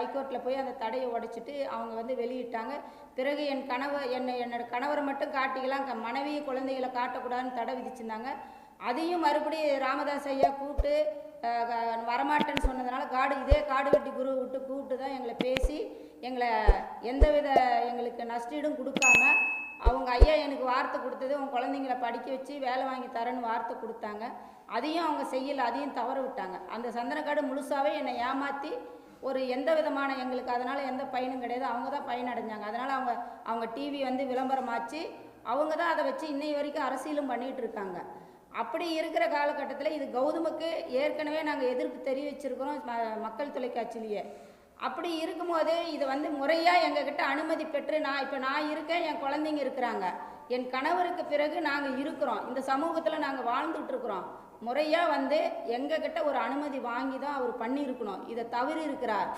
ஹைகோர்ட்டில் போய் அந்த தடையை உடைச்சிட்டு அவங்க வந்து வெளியிட்டாங்க. பிறகு என்னோட கணவரை மட்டும் காட்டிக்கலாம், மனைவி குழந்தைகளை காட்டக்கூடாதுன்னு தடை விதிச்சிருந்தாங்க. அதையும் மறுபடியும் ராமதாஸ் ஐயா கூப்பிட்டு வரமாட்டேன்னு சொன்னதுனால இதே காடு வெட்டி குரு விட்டு கூப்பிட்டு தான் எங்களை பேசி எங்களை எந்தவித எங்களுக்கு நஷ்டீடும் கொடுக்காம அவங்க ஐயா எனக்கு வார்த்தை கொடுத்தது உங்கள் குழந்தைங்கள படிக்க வச்சு வேலை வாங்கி தரேன்னு வார்த்தை கொடுத்தாங்க. அதையும் அவங்க செய்யலை, அதையும் தவற விட்டாங்க. அந்த சந்தனக்காடு முழுசாகவே என்னை ஏமாற்றி ஒரு எந்த விதமான எங்களுக்கு அதனால் எந்த பயனும் கிடையாது. அவங்க தான் பயனடைஞ்சாங்க. அதனால் அவங்க டிவி வந்து விளம்பரமாச்சு, அவங்க தான் அதை வச்சு இன்னை வரைக்கும் அரசியலும் பண்ணிகிட்டு இருக்காங்க. அப்படி இருக்கிற காலகட்டத்தில் இது கௌதமுக்கு ஏற்கனவே நாங்கள் எதிர்ப்பு தெரிவிச்சிருக்கிறோம் மக்கள் தொலைக்காட்சியிலேயே. அப்படி இருக்கும்போது இதை வந்து முறையாக எங்ககிட்ட அனுமதி பெற்று நான் இருக்கேன், என் குழந்தைங்க இருக்கிறாங்க, என் கணவருக்கு பிறகு நாங்கள் இருக்கிறோம், இந்த சமூகத்தில் நாங்கள் வாழ்ந்துட்டு இருக்கிறோம். முறையாக வந்து எங்ககிட்ட ஒரு அனுமதி வாங்கி தான் அவர் பண்ணியிருக்கணும். இதை தவறி இருக்கிறார்.